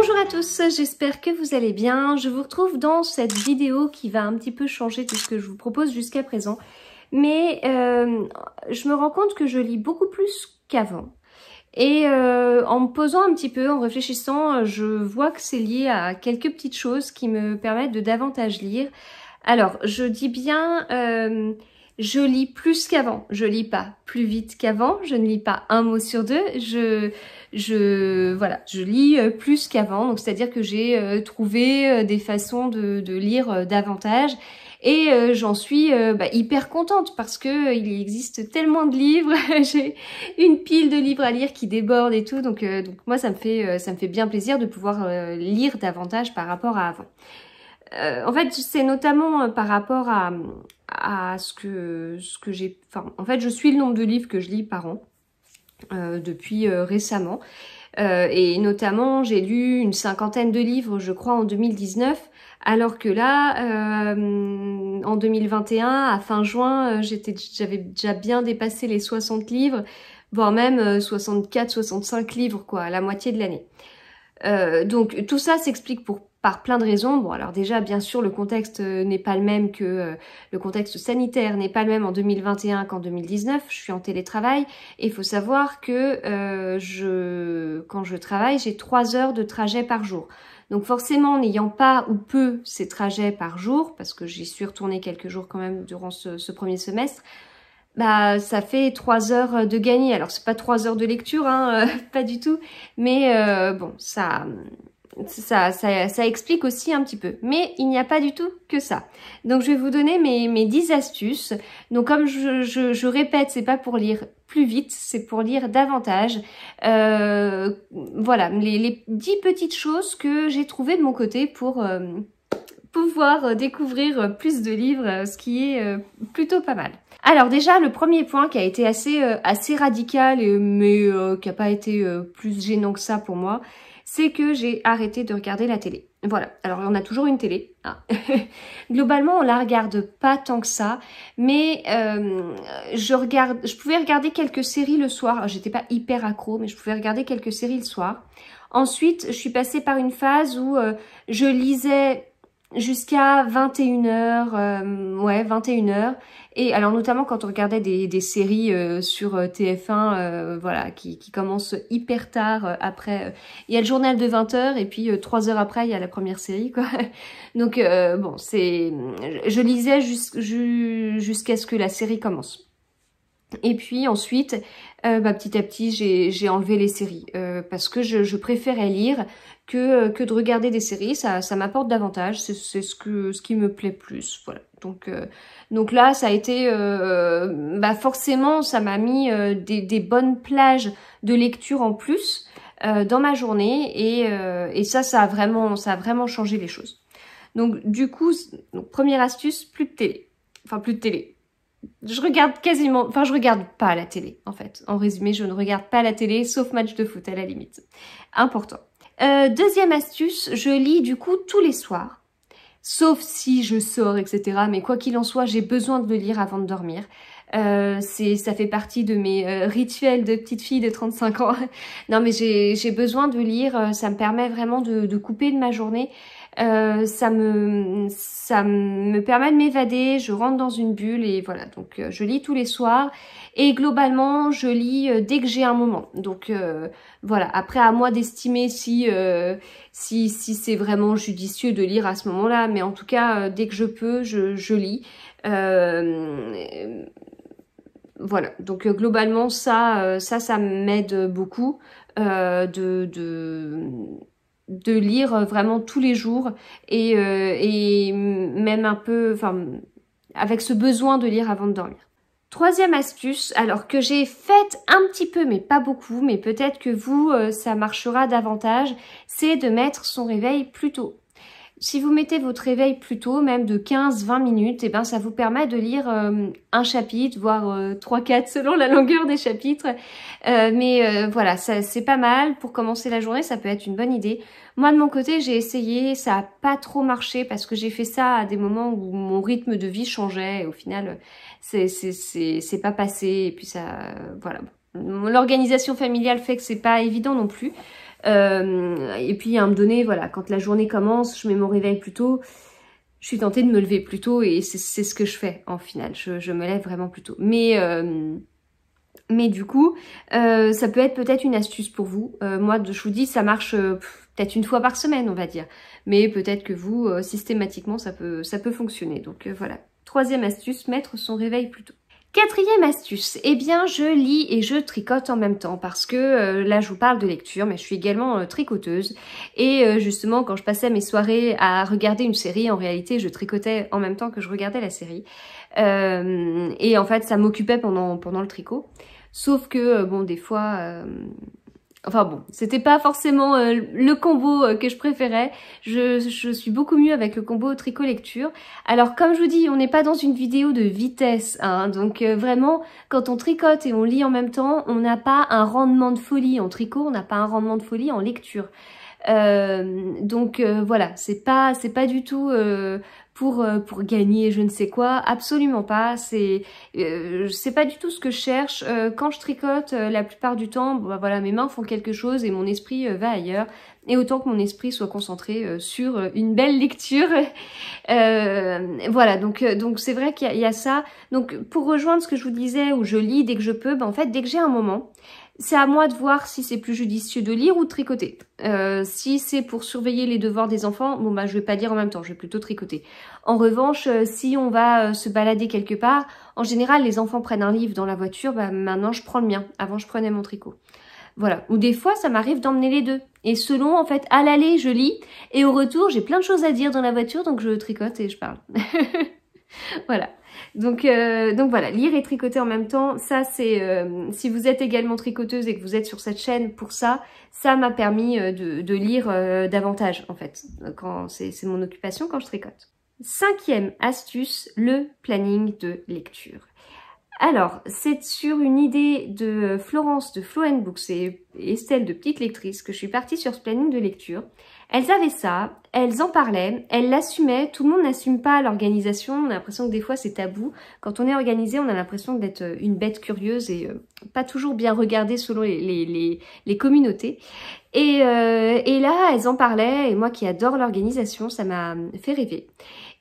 Bonjour à tous, j'espère que vous allez bien. Je vous retrouve dans cette vidéo qui va un petit peu changer tout ce que je vous propose jusqu'à présent. Mais je me rends compte que je lis beaucoup plus qu'avant. Et en me posant un petit peu, en réfléchissant, je vois que c'est lié à quelques petites choses qui me permettent de davantage lire. Alors, je dis bien, je lis plus qu'avant. Je lis pas plus vite qu'avant. Je ne lis pas un mot sur deux. Voilà, je lis plus qu'avant. Donc, c'est-à-dire que j'ai trouvé des façons de lire davantage. Et j'en suis hyper contente parce que il existe tellement de livres. J'ai une pile de livres à lire qui déborde et tout. Donc moi, ça me fait bien plaisir de pouvoir lire davantage par rapport à avant. En fait, c'est notamment par rapport à ce que j'ai... Enfin, en fait, je suis le nombre de livres que je lis par an depuis récemment. Et notamment, j'ai lu une 50aine de livres, je crois, en 2019. Alors que là, en 2021, à fin juin, j'avais déjà bien dépassé les 60 livres, voire même 64, 65 livres, quoi, à la moitié de l'année. Donc tout ça s'explique par plein de raisons. Bon, alors déjà, bien sûr, le contexte n'est pas le même que le contexte sanitaire n'est pas le même en 2021 qu'en 2019. Je suis en télétravail et il faut savoir que quand je travaille, j'ai 3 heures de trajet par jour. Donc forcément, n'ayant pas ou peu ces trajets par jour, parce que j'y suis retournée quelques jours quand même durant ce premier semestre, bah ça fait 3 heures de gagné. Alors c'est pas 3 heures de lecture, hein, pas du tout, mais bon, ça explique aussi un petit peu. Mais il n'y a pas du tout que ça. Donc je vais vous donner mes 10 astuces. Donc comme je répète, c'est pas pour lire plus vite, c'est pour lire davantage. Voilà, les 10 petites choses que j'ai trouvées de mon côté pour pouvoir découvrir plus de livres, ce qui est plutôt pas mal. Alors déjà, le premier point qui a été assez radical, mais qui n'a pas été plus gênant que ça pour moi, c'est que j'ai arrêté de regarder la télé. Voilà, alors on a toujours une télé. Hein. Globalement, on la regarde pas tant que ça, mais je pouvais regarder quelques séries le soir. J'étais pas hyper accro, mais je pouvais regarder quelques séries le soir. Ensuite, je suis passée par une phase où je lisais jusqu'à 21h, ouais, 21h. Et alors notamment quand on regardait des séries sur TF1, voilà, qui commencent hyper tard après. Il y a le journal de 20h et puis 3 heures après, il y a la première série, quoi. Donc bon, je lisais jusqu'à ce que la série commence. Et puis ensuite, petit à petit, j'ai enlevé les séries parce que je préférais lire que de regarder des séries. Ça m'apporte davantage, c'est ce qui me plaît plus. Voilà. Donc là, ça a été, forcément, ça m'a mis des bonnes plages de lecture en plus dans ma journée et ça a vraiment changé les choses. Donc du coup, première astuce, plus de télé. Enfin, plus de télé. Je regarde je regarde pas la télé, en fait. En résumé, je ne regarde pas la télé, sauf match de foot, à la limite. Important. Deuxième astuce, je lis du coup tous les soirs. Sauf si je sors, etc. Mais quoi qu'il en soit, j'ai besoin de le lire avant de dormir. Ça fait partie de mes rituels de petite fille de 35 ans. Non, mais j'ai besoin de lire, ça me permet vraiment de couper de ma journée. Ça me permet de m'évader, je rentre dans une bulle et voilà, donc je lis tous les soirs et globalement je lis dès que j'ai un moment. Donc voilà, après à moi d'estimer si c'est vraiment judicieux de lire à ce moment-là, mais en tout cas dès que je peux, je lis. Voilà, donc globalement ça m'aide beaucoup de lire vraiment tous les jours et même un peu, enfin, avec ce besoin de lire avant de dormir. Troisième astuce, alors que j'ai faite un petit peu, mais pas beaucoup, mais peut-être que vous, ça marchera davantage, c'est de mettre son réveil plus tôt. Si vous mettez votre réveil plus tôt, même de 15-20 minutes, et ben ça vous permet de lire un chapitre, voire 3-4 selon la longueur des chapitres. Voilà, c'est pas mal. Pour commencer la journée, ça peut être une bonne idée. Moi, de mon côté, j'ai essayé, ça a pas trop marché parce que j'ai fait ça à des moments où mon rythme de vie changeait et au final, c'est pas passé. Et puis ça, voilà. L'organisation familiale fait que c'est pas évident non plus. Et puis à un moment donné, voilà, quand la journée commence, je mets mon réveil plus tôt. Je suis tentée de me lever plus tôt et c'est ce que je fais en final. Je me lève vraiment plus tôt. Mais du coup, ça peut être peut-être une astuce pour vous. Moi, je vous dis, ça marche peut-être une fois par semaine, on va dire. Mais peut-être que vous, systématiquement, ça peut fonctionner. Donc voilà. Troisième astuce, mettre son réveil plus tôt. Quatrième astuce, eh bien je lis et je tricote en même temps parce que là je vous parle de lecture mais je suis également tricoteuse et justement quand je passais mes soirées à regarder une série, en réalité je tricotais en même temps que je regardais la série et en fait ça m'occupait pendant le tricot, sauf que bon des fois... Enfin bon, c'était pas forcément le combo que je préférais. Je suis beaucoup mieux avec le combo tricot-lecture. Alors comme je vous dis, on n'est pas dans une vidéo de vitesse, hein, donc vraiment, quand on tricote et on lit en même temps, on n'a pas un rendement de folie en tricot, on n'a pas un rendement de folie en lecture. Donc voilà, c'est pas du tout pour gagner je ne sais quoi, absolument pas. C'est pas du tout ce que je cherche. Quand je tricote, la plupart du temps, bah, voilà, mes mains font quelque chose et mon esprit va ailleurs. Et autant que mon esprit soit concentré sur une belle lecture. Voilà, donc c'est vrai qu'il y a ça. Donc pour rejoindre ce que je vous disais, où je lis dès que je peux, bah, en fait dès que j'ai un moment, c'est à moi de voir si c'est plus judicieux de lire ou de tricoter. Si c'est pour surveiller les devoirs des enfants, bon bah je vais pas lire en même temps, je vais plutôt tricoter. En revanche, si on va se balader quelque part, en général les enfants prennent un livre dans la voiture, bah maintenant je prends le mien, avant je prenais mon tricot. Voilà, ou des fois ça m'arrive d'emmener les deux. Et selon, en fait, à l'aller je lis, et au retour j'ai plein de choses à dire dans la voiture, donc je tricote et je parle. Voilà. Donc voilà, lire et tricoter en même temps, ça c'est, si vous êtes également tricoteuse et que vous êtes sur cette chaîne pour ça, ça m'a permis de lire davantage en fait, quand c'est mon occupation quand je tricote. Cinquième astuce, le planning de lecture. Alors, c'est sur une idée de Florence de Flow Books et Estelle de Petite Lectrice que je suis partie sur ce planning de lecture. Elles avaient ça, elles en parlaient, elles l'assumaient, tout le monde n'assume pas l'organisation, on a l'impression que des fois c'est tabou. Quand on est organisé, on a l'impression d'être une bête curieuse et pas toujours bien regardée selon les communautés. Et là, elles en parlaient et moi qui adore l'organisation, ça m'a fait rêver.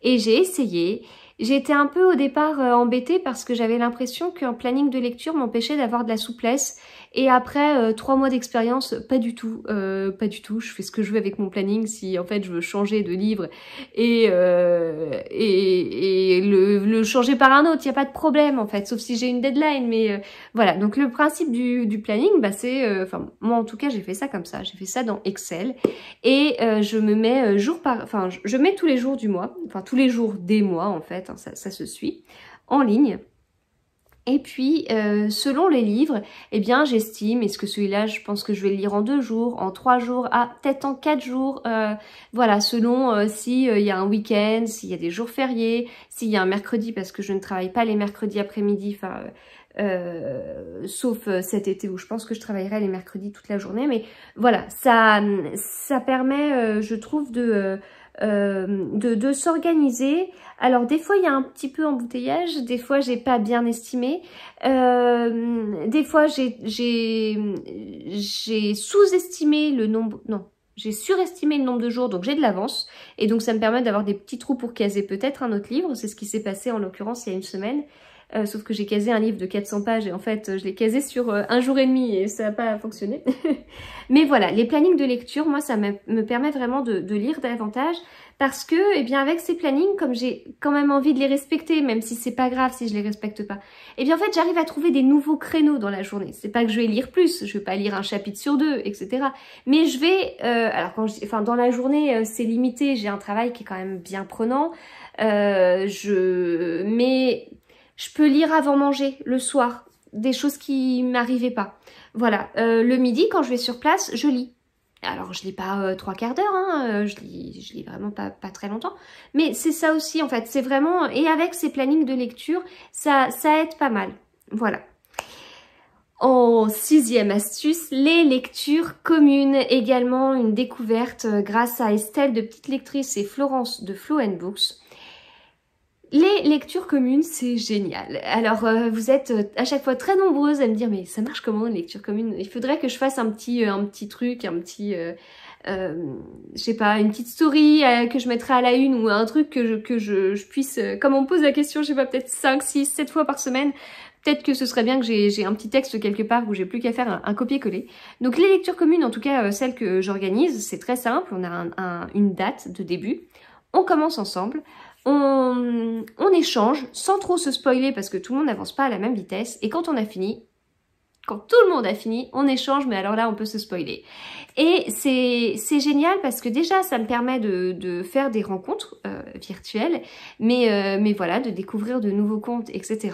Et j'ai essayé. J'ai été un peu au départ embêtée parce que j'avais l'impression qu'un planning de lecture m'empêchait d'avoir de la souplesse. Et après 3 mois d'expérience, pas du tout, pas du tout. Je fais ce que je veux avec mon planning si en fait je veux changer de livre et le changer par un autre, il n'y a pas de problème en fait, sauf si j'ai une deadline. Mais voilà, donc le principe du planning, bah c'est, enfin moi en tout cas j'ai fait ça comme ça, j'ai fait ça dans Excel et je me mets je mets tous les jours du mois, enfin tous les jours des mois en fait, hein, ça se suit en ligne. Et puis, selon les livres, eh bien, j'estime, est-ce que celui-là, je pense que je vais le lire en 2 jours, en 3 jours, peut-être en 4 jours, voilà, selon s'il y a un week-end, s'il y a des jours fériés, s'il y a un mercredi, parce que je ne travaille pas les mercredis après-midi, enfin, sauf cet été où je pense que je travaillerai les mercredis toute la journée, mais voilà, ça permet, je trouve, de s'organiser. Alors des fois il y a un petit peu embouteillage, des fois j'ai pas bien estimé, des fois j'ai sous-estimé le nombre, non, j'ai surestimé le nombre de jours, donc j'ai de l'avance, et donc ça me permet d'avoir des petits trous pour caser peut-être un autre livre. C'est ce qui s'est passé en l'occurrence il y a une semaine. Sauf que j'ai casé un livre de 400 pages et en fait je l'ai casé sur 1 jour et demi et ça n'a pas fonctionné. Mais voilà, les plannings de lecture, moi ça me permet vraiment de lire davantage parce que, eh bien avec ces plannings, comme j'ai quand même envie de les respecter, même si c'est pas grave si je les respecte pas, eh bien en fait j'arrive à trouver des nouveaux créneaux dans la journée. C'est pas que je vais lire plus, je vais pas lire un chapitre sur 2, etc. Mais je vais, alors enfin dans la journée c'est limité, j'ai un travail qui est quand même bien prenant, mais je peux lire avant manger, le soir, des choses qui m'arrivaient pas. Voilà, le midi, quand je vais sur place, je lis. Alors, je lis pas 3 quarts d'heure, hein, je lis vraiment pas très longtemps. Mais c'est ça aussi, en fait, c'est vraiment... Et avec ces plannings de lecture, ça aide pas mal. Voilà. En 6e astuce, les lectures communes, également une découverte grâce à Estelle de Petite Lectrice et Florence de Flow Books. Les lectures communes, c'est génial. Alors, vous êtes à chaque fois très nombreuses à me dire, mais ça marche comment une lecture commune? Il faudrait que je fasse un petit truc, je sais pas, une petite story que je mettrai à la une ou un truc que je puisse, comme on me pose la question, je sais pas, peut-être 5, 6, 7 fois par semaine, peut-être que ce serait bien que j'ai un petit texte quelque part où j'ai plus qu'à faire un copier-coller. Donc les lectures communes, en tout cas celles que j'organise, c'est très simple, on a une date de début, on commence ensemble, on échange sans trop se spoiler parce que tout le monde n'avance pas à la même vitesse, et quand on a fini, quand tout le monde a fini, on échange, mais alors là, on peut se spoiler. Et c'est génial parce que déjà, ça me permet de faire des rencontres virtuelles, mais voilà, de découvrir de nouveaux comptes, etc.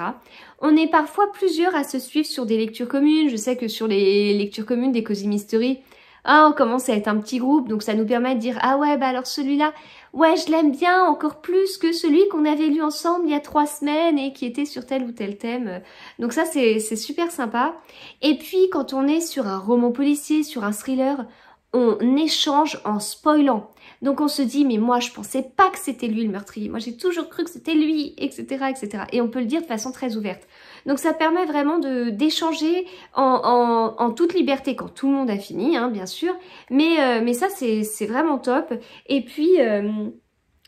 On est parfois plusieurs à se suivre sur des lectures communes. Je sais que sur les lectures communes des Cozy Mystery, on commence à être un petit groupe, donc ça nous permet de dire « Ah ouais, bah alors celui-là, ouais, je l'aime bien encore plus que celui qu'on avait lu ensemble il y a 3 semaines et qui était sur tel ou tel thème. » Donc ça, c'est super sympa. Et puis, quand on est sur un roman policier, sur un thriller, on échange en spoilant. Donc on se dit, mais moi je pensais pas que c'était lui le meurtrier, moi j'ai toujours cru que c'était lui, etc., etc. Et on peut le dire de façon très ouverte. Donc ça permet vraiment d'échanger en toute liberté, quand tout le monde a fini, hein, bien sûr. Mais ça c'est vraiment top. Et puis,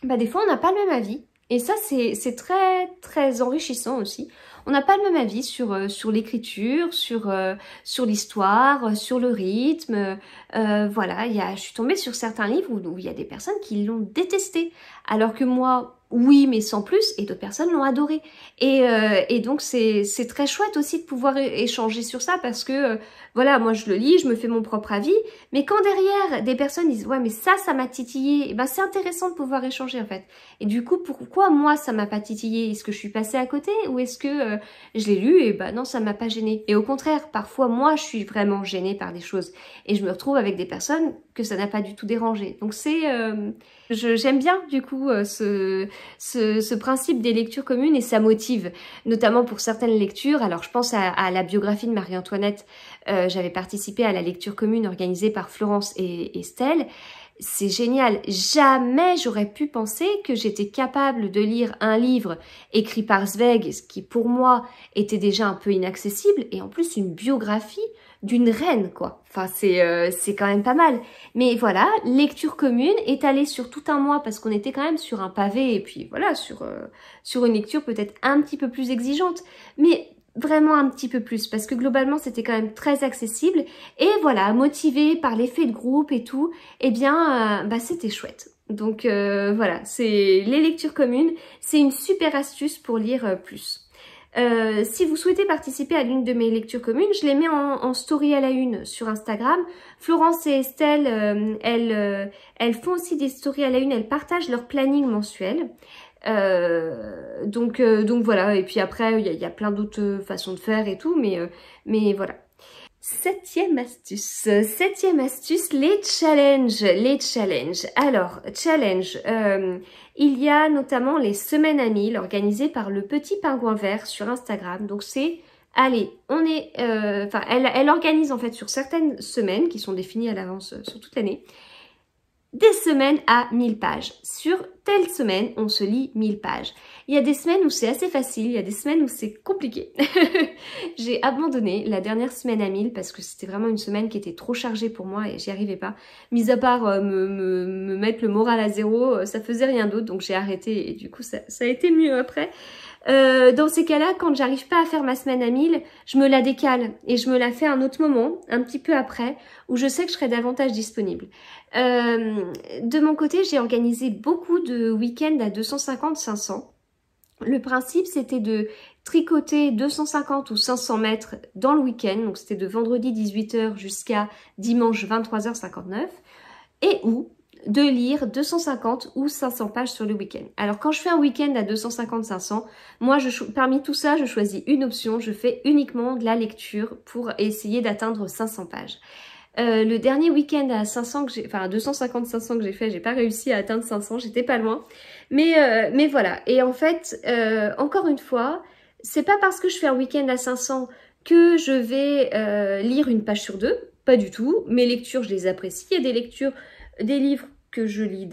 des fois on n'a pas le même avis. Et ça c'est très très enrichissant aussi. On n'a pas le même avis sur l'écriture, sur l'histoire, sur le rythme. Voilà, je suis tombée sur certains livres où il y a des personnes qui l'ont détesté. Alors que moi, oui, mais sans plus, et d'autres personnes l'ont adoré. Et donc c'est très chouette aussi de pouvoir échanger sur ça parce que, voilà, moi je le lis, je me fais mon propre avis. Mais quand derrière, des personnes disent « Ouais, mais ça m'a titillé », et ben c'est intéressant de pouvoir échanger en fait. Et du coup, pourquoi moi ça m'a pas titillé? Est-ce que je suis passée à côté ou est-ce que je l'ai lu et bah non, ça m'a pas gênée. Et au contraire, parfois moi je suis vraiment gênée par des choses et je me retrouve avec des personnes que ça n'a pas du tout dérangé. Donc j'aime bien du coup ce principe des lectures communes et ça motive, notamment pour certaines lectures. Alors je pense à la biographie de Marie-Antoinette, j'avais participé à la lecture commune organisée par Florence et Estelle. C'est génial. Jamais j'aurais pu penser que j'étais capable de lire un livre écrit par Zweig, ce qui pour moi était déjà un peu inaccessible, et en plus une biographie d'une reine, quoi. Enfin, c'est quand même pas mal. Mais voilà, lecture commune, étalée sur tout un mois, parce qu'on était quand même sur un pavé, et puis voilà, sur une lecture peut-être un petit peu plus exigeante. Mais vraiment un petit peu plus, parce que globalement c'était quand même très accessible, et voilà, motivé par l'effet de groupe et tout, eh bien c'était chouette. Donc voilà, c'est les lectures communes, c'est une super astuce pour lire plus. Si vous souhaitez participer à l'une de mes lectures communes, je les mets en story à la une sur Instagram. Florence et Estelle, elles font aussi des stories à la une, elles partagent leur planning mensuel. Donc voilà, et puis après il y a plein d'autres façons de faire et tout, mais voilà. Septième astuce, les challenges. Alors, challenge, il y a notamment les semaines à 1000 organisées par le Petit Pingouin Vert sur Instagram. Donc c'est, allez, elle organise en fait sur certaines semaines qui sont définies à l'avance sur toute l'année, des semaines à 1000 pages. Sur telle semaine, on se lit 1000 pages. Il y a des semaines où c'est assez facile, il y a des semaines où c'est compliqué. J'ai abandonné la dernière semaine à 1000 parce que c'était vraiment une semaine qui était trop chargée pour moi et j'y arrivais pas. Mis à part me mettre le moral à zéro, ça faisait rien d'autre, donc j'ai arrêté et du coup ça a été mieux après. Dans ces cas-là, quand j'arrive pas à faire ma semaine à 1000, je me la décale et je me la fais à un autre moment, un petit peu après, où je sais que je serai davantage disponible. De mon côté, j'ai organisé beaucoup de week-ends à 250-500. Le principe, c'était de tricoter 250 ou 500 mètres dans le week-end, donc c'était de vendredi 18h jusqu'à dimanche 23h59, et ou de lire 250 ou 500 pages sur le week-end. Alors quand je fais un week-end à 250-500, moi parmi tout ça, je choisis une option, je fais uniquement de la lecture pour essayer d'atteindre 500 pages. Le dernier week-end à 250-500 que j'ai fait, j'ai pas réussi à atteindre 500, j'étais pas loin. Mais voilà, et en fait, encore une fois, c'est pas parce que je fais un week-end à 500 que je vais lire une page sur deux, pas du tout. Mes lectures, je les apprécie, il y a des livres que je lis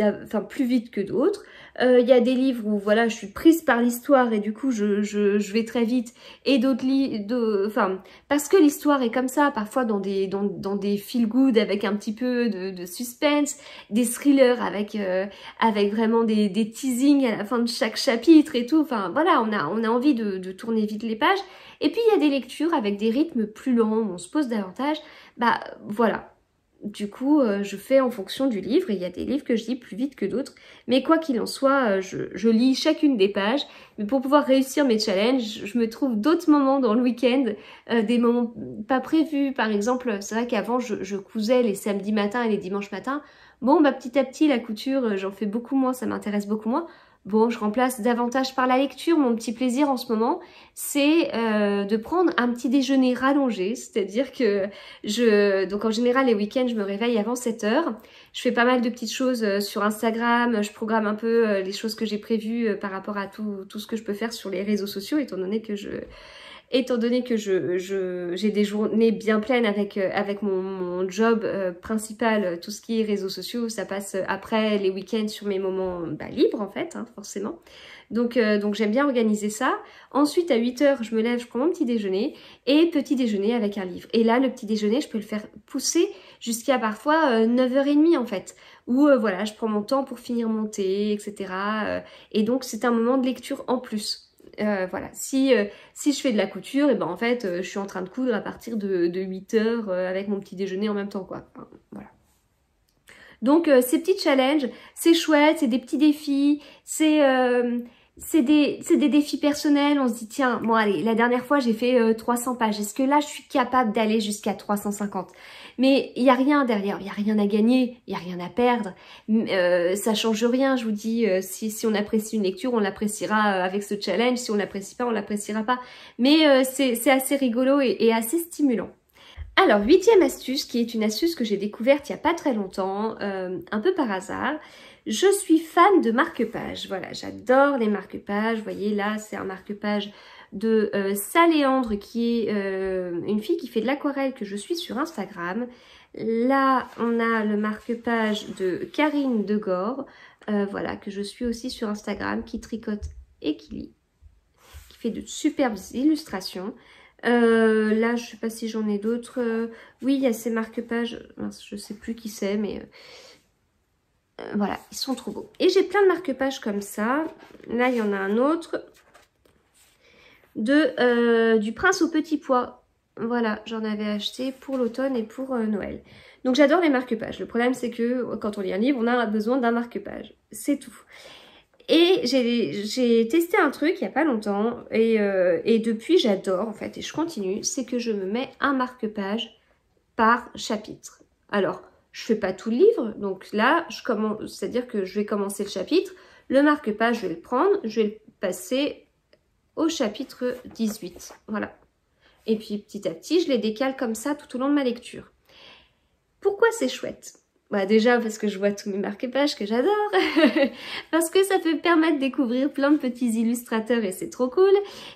plus vite que d'autres. Il y a des livres où voilà, je suis prise par l'histoire et du coup je vais très vite, et d'autres livres, parce que l'histoire est comme ça, parfois dans des feel good avec un petit peu de suspense, des thrillers avec vraiment des teasings à la fin de chaque chapitre et tout. Enfin voilà, on a envie de tourner vite les pages. Et puis il y a des lectures avec des rythmes plus lents où on se pose davantage. Bah voilà. Du coup, je fais en fonction du livre, et il y a des livres que je lis plus vite que d'autres. Mais quoi qu'il en soit, je lis chacune des pages. Mais pour pouvoir réussir mes challenges, je me trouve d'autres moments dans le week-end, des moments pas prévus. Par exemple, c'est vrai qu'avant, je cousais les samedis matins et les dimanches matins. Bon, bah petit à petit, la couture, j'en fais beaucoup moins, ça m'intéresse beaucoup moins. Bon, je remplace davantage par la lecture. Mon petit plaisir en ce moment, c'est de prendre un petit déjeuner rallongé. C'est-à-dire que donc en général, les week-ends, je me réveille avant 7 heures. Je fais pas mal de petites choses sur Instagram. Je programme un peu les choses que j'ai prévues par rapport à tout ce que je peux faire sur les réseaux sociaux, étant donné que j'ai des journées bien pleines avec mon job principal, tout ce qui est réseaux sociaux, ça passe après les week-ends sur mes moments libres en fait, hein, forcément. Donc j'aime bien organiser ça. Ensuite à 8 heures, je me lève, je prends mon petit déjeuner, et petit déjeuner avec un livre. Et là, le petit déjeuner, je peux le faire pousser jusqu'à parfois 9h30 en fait, où voilà, je prends mon temps pour finir mon thé, etc. Et donc c'est un moment de lecture en plus. Voilà, si je fais de la couture, et ben en fait je suis en train de coudre à partir de 8 heures avec mon petit déjeuner en même temps quoi. Enfin, voilà. Donc ces petits challenges, c'est chouette, c'est des petits défis, c'est des défis personnels. On se dit tiens, bon allez, la dernière fois j'ai fait 300 pages, est-ce que là je suis capable d'aller jusqu'à 350? Mais il n'y a rien derrière, il n'y a rien à gagner, il n'y a rien à perdre, ça change rien, je vous dis, si on apprécie une lecture, on l'appréciera avec ce challenge, si on l'apprécie pas, on l'appréciera pas. Mais c'est assez rigolo et assez stimulant. Alors, 8e astuce, qui est une astuce que j'ai découverte il n'y a pas très longtemps, un peu par hasard. Je suis fan de marque-pages. Voilà, j'adore les marque-pages. Vous voyez, là, c'est un marque-page de Saléandre, qui est une fille qui fait de l'aquarelle que je suis sur Instagram. Là, on a le marque-page de Karine Degore, voilà, que je suis aussi sur Instagram, qui tricote et qui lit, qui fait de superbes illustrations. Là, je sais pas si j'en ai d'autres. Oui, il y a ces marque-pages. Je sais plus qui c'est, mais voilà, ils sont trop beaux. Et j'ai plein de marque-pages comme ça. Là, il y en a un autre du Prince au petit pois. Voilà, j'en avais acheté pour l'automne et pour Noël. Donc j'adore les marque-pages. Le problème, c'est que quand on lit un livre, on a besoin d'un marque-page. C'est tout. Et j'ai testé un truc il n'y a pas longtemps, et depuis j'adore en fait, et je continue, c'est que je me mets un marque-page par chapitre. Alors, je fais pas tout le livre, donc là, c'est-à-dire que je vais commencer le chapitre, le marque-page, je vais le prendre, je vais le passer au chapitre 18, voilà. Et puis petit à petit, je les décale comme ça tout au long de ma lecture. Pourquoi c'est chouette ? Bah déjà parce que je vois tous mes marque-pages que j'adore, parce que ça peut me permettre de découvrir plein de petits illustrateurs et c'est trop cool,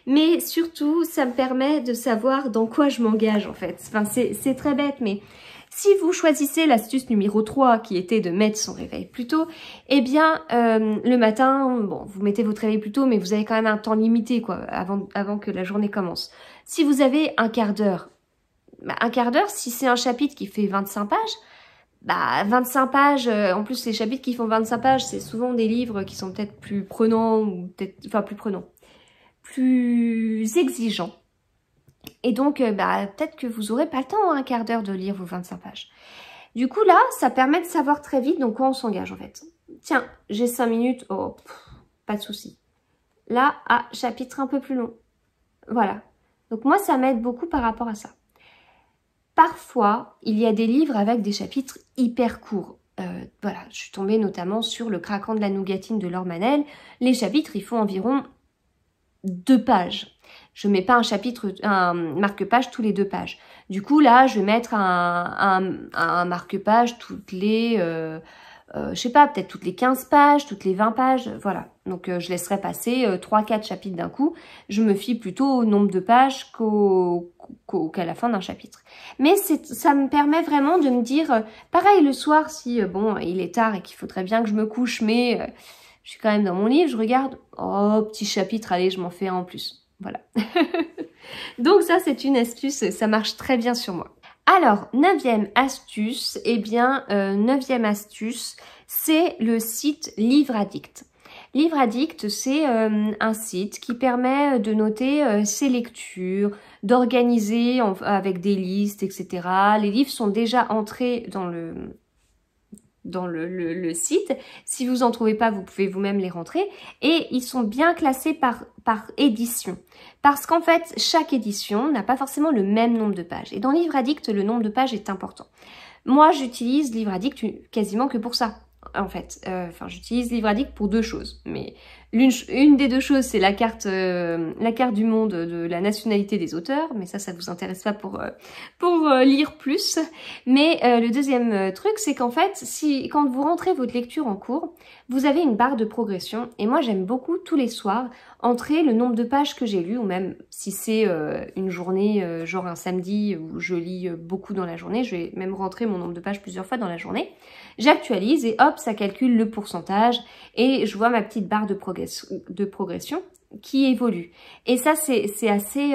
mais surtout ça me permet de savoir dans quoi je m'engage en fait. Enfin c'est très bête, mais si vous choisissez l'astuce numéro 3 qui était de mettre son réveil plus tôt, eh bien le matin, bon vous mettez votre réveil plus tôt, mais vous avez quand même un temps limité quoi, avant que la journée commence. Si vous avez un quart d'heure, si c'est un chapitre qui fait 25 pages, 25 pages, en plus les chapitres qui font 25 pages, c'est souvent des livres qui sont peut-être plus prenants, ou peut-être, plus exigeants. Et donc, peut-être que vous n'aurez pas le temps, un quart d'heure, de lire vos 25 pages. Du coup, là, ça permet de savoir très vite dans quoi on s'engage, en fait. Tiens, j'ai 5 minutes, oh, pas de souci. Là, chapitre un peu plus long. Voilà. Donc moi, ça m'aide beaucoup par rapport à ça. Parfois, il y a des livres avec des chapitres hyper courts. Voilà, je suis tombée notamment sur Le Craquant de la Nougatine de Laure Manel. Les chapitres, ils font environ 2 pages. Je ne mets pas un marque-page tous les 2 pages. Du coup, là, je vais mettre un marque-page toutes les je sais pas, peut-être toutes les 15 pages, toutes les 20 pages, voilà. Donc je laisserai passer 3-4 chapitres d'un coup. Je me fie plutôt au nombre de pages qu'à la fin d'un chapitre. Mais ça me permet vraiment de me dire, pareil le soir, si bon, il est tard et qu'il faudrait bien que je me couche, mais je suis quand même dans mon livre, je regarde, oh, petit chapitre, allez, je m'en fais un en plus. Voilà. Donc ça, c'est une astuce, ça marche très bien sur moi. Alors, 9e astuce, eh bien, 9e astuce, c'est le site Livre Addict. Livre Addict, c'est un site qui permet de noter ses lectures, d'organiser avec des listes, etc. Les livres sont déjà entrés dans le site. Si vous en trouvez pas, vous pouvez vous-même les rentrer. Et ils sont bien classés par édition. Parce qu'en fait, chaque édition n'a pas forcément le même nombre de pages. Et dans Livre Addict, le nombre de pages est important. Moi, j'utilise Livre Addict quasiment que pour ça. En fait, j'utilise Livre Addict pour 2 choses. Mais une des 2 choses, c'est la carte du monde de la nationalité des auteurs. Mais ça vous intéresse pas pour lire plus. Mais le deuxième truc, c'est qu'en fait, quand vous rentrez votre lecture en cours, vous avez une barre de progression. Et moi, j'aime beaucoup tous les soirs entrer le nombre de pages que j'ai lues, ou même si c'est une journée, genre un samedi où je lis beaucoup dans la journée, je vais même rentrer mon nombre de pages plusieurs fois dans la journée. J'actualise et hop, ça calcule le pourcentage et je vois ma petite barre de progression qui évolue. Et ça, c'est assez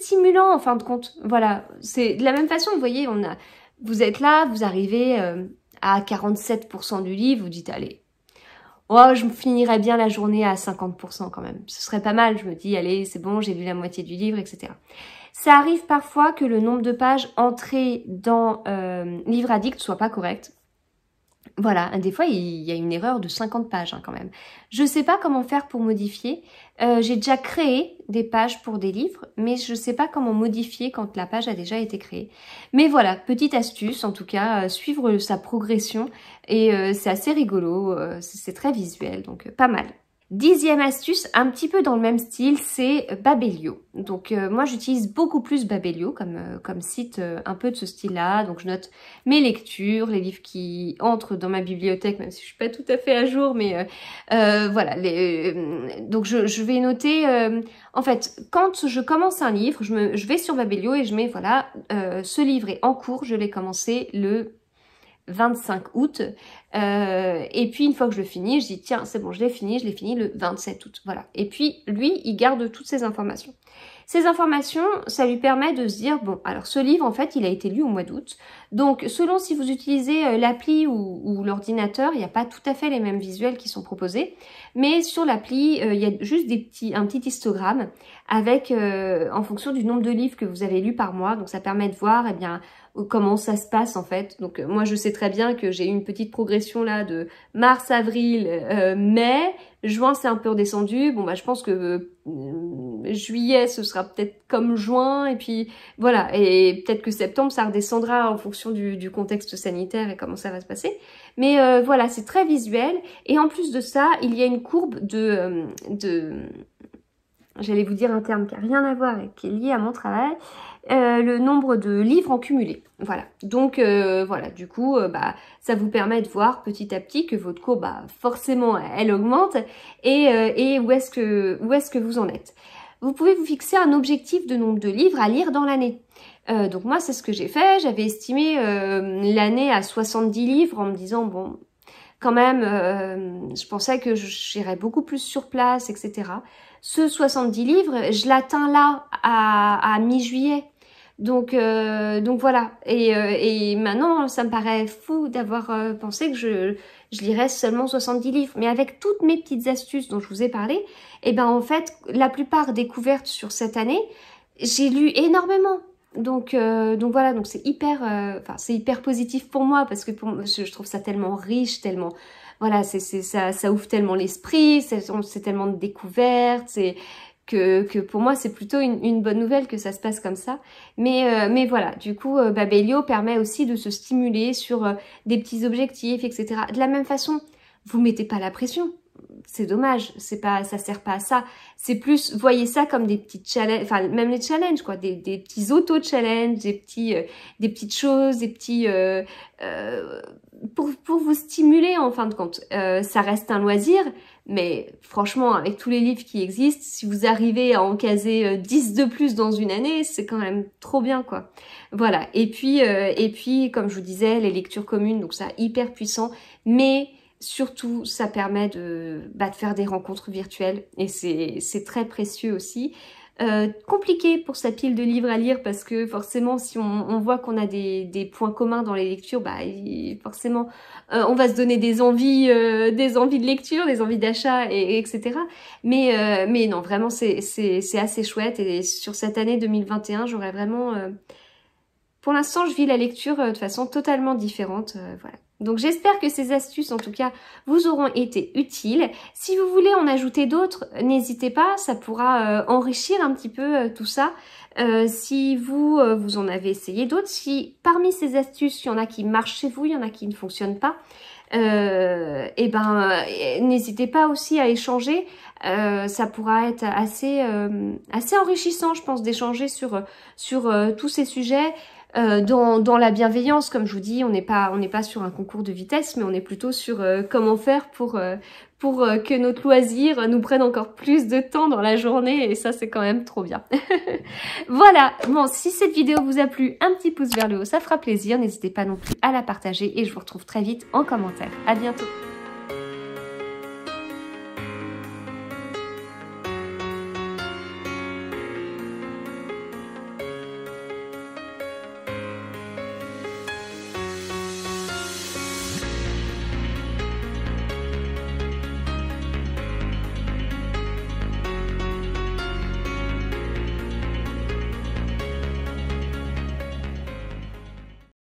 stimulant en fin de compte. Voilà, c'est de la même façon, vous voyez, vous êtes là, vous arrivez à 47% du livre, vous dites allez, oh, je finirais bien la journée à 50% quand même. Ce serait pas mal, je me dis allez, c'est bon, j'ai lu la moitié du livre, etc. Ça arrive parfois que le nombre de pages entrées dans Livre Addict soit pas correct. Voilà, des fois, il y a une erreur de 50 pages quand même. Je sais pas comment faire pour modifier. J'ai déjà créé des pages pour des livres, mais je sais pas comment modifier quand la page a déjà été créée. Mais voilà, petite astuce, en tout cas, suivre sa progression. Et c'est assez rigolo, c'est très visuel, donc pas mal. 10e astuce, un petit peu dans le même style, c'est Babelio. Donc moi j'utilise beaucoup plus Babelio comme site un peu de ce style-là. Donc je note mes lectures, les livres qui entrent dans ma bibliothèque, même si je suis pas tout à fait à jour, mais voilà. Donc je vais noter, en fait, quand je commence un livre, je vais sur Babelio et je mets, voilà, ce livre est en cours, je l'ai commencé le 25 août, et puis une fois que je le finis, je dis tiens c'est bon, je l'ai fini le 27 août, voilà. Et puis lui, il garde toutes ces informations. Ces informations, ça lui permet de se dire bon, alors ce livre en fait, il a été lu au mois d'août, donc selon si vous utilisez l'appli ou l'ordinateur, il n'y a pas tout à fait les mêmes visuels qui sont proposés, mais sur l'appli, il y a juste un petit histogramme avec, en fonction du nombre de livres que vous avez lus par mois, donc ça permet de voir, eh bien, comment ça se passe en fait. Donc moi je sais très bien que j'ai eu une petite progression là de mars, avril, mai, juin c'est un peu redescendu. Bon bah je pense que juillet ce sera peut-être comme juin et puis voilà, et peut-être que septembre ça redescendra en fonction du contexte sanitaire et comment ça va se passer. Mais voilà, c'est très visuel et en plus de ça il y a une courbe j'allais vous dire un terme qui n'a rien à voir et qui est lié à mon travail, le nombre de livres en cumulé. Voilà. Donc voilà, du coup, ça vous permet de voir petit à petit que votre courbe, forcément, elle augmente et où est-ce que vous en êtes. Vous pouvez vous fixer un objectif de nombre de livres à lire dans l'année. Donc moi, c'est ce que j'ai fait. J'avais estimé l'année à 70 livres en me disant, bon, quand même, je pensais que j'irais beaucoup plus sur place, etc. Ce 70 livres, je l'atteins là à mi-juillet. Donc voilà. Et maintenant, ça me paraît fou d'avoir pensé que je lirais seulement 70 livres. Mais avec toutes mes petites astuces dont je vous ai parlé, eh ben en fait, la plupart des couvertes sur cette année, j'ai lu énormément. Donc voilà, donc c'est hyper positif pour moi parce que je trouve ça tellement riche, tellement voilà, ça ouvre tellement l'esprit, c'est tellement de découvertes, c'est que pour moi c'est plutôt une bonne nouvelle que ça se passe comme ça. Mais voilà, du coup Babelio permet aussi de se stimuler sur des petits objectifs, etc. De la même façon, vous mettez pas la pression. c'est dommage, ça sert pas à ça. C'est plus, voyez ça comme des petits challenges, enfin même les challenges quoi, des petits auto-challenges, des petites choses, des petits pour vous stimuler en fin de compte. Ça reste un loisir, mais franchement avec tous les livres qui existent, si vous arrivez à en caser 10 de plus dans une année, c'est quand même trop bien quoi. Voilà, et puis comme je vous disais, les lectures communes, donc ça hyper puissant, mais surtout, ça permet de faire des rencontres virtuelles et c'est très précieux aussi. Compliqué pour sa pile de livres à lire parce que forcément, si on voit qu'on a des points communs dans les lectures, forcément, on va se donner des envies de lecture, des envies d'achat, etc. Mais non, vraiment, c'est assez chouette et sur cette année 2021, j'aurais vraiment... Pour l'instant, je vis la lecture de façon totalement différente, voilà. Donc j'espère que ces astuces, en tout cas, vous auront été utiles. Si vous voulez en ajouter d'autres, n'hésitez pas, ça pourra enrichir un petit peu tout ça. Si vous en avez essayé d'autres, si parmi ces astuces, il y en a qui marchent chez vous, il y en a qui ne fonctionnent pas, n'hésitez pas aussi à échanger. Ça pourra être assez enrichissant, je pense, d'échanger sur tous ces sujets. Dans la bienveillance, comme je vous dis, on n'est pas sur un concours de vitesse, mais on est plutôt sur comment faire pour que notre loisir nous prenne encore plus de temps dans la journée, et ça c'est quand même trop bien. Voilà, bon, si cette vidéo vous a plu, un petit pouce vers le haut, ça fera plaisir, n'hésitez pas non plus à la partager, et je vous retrouve très vite en commentaire. À bientôt.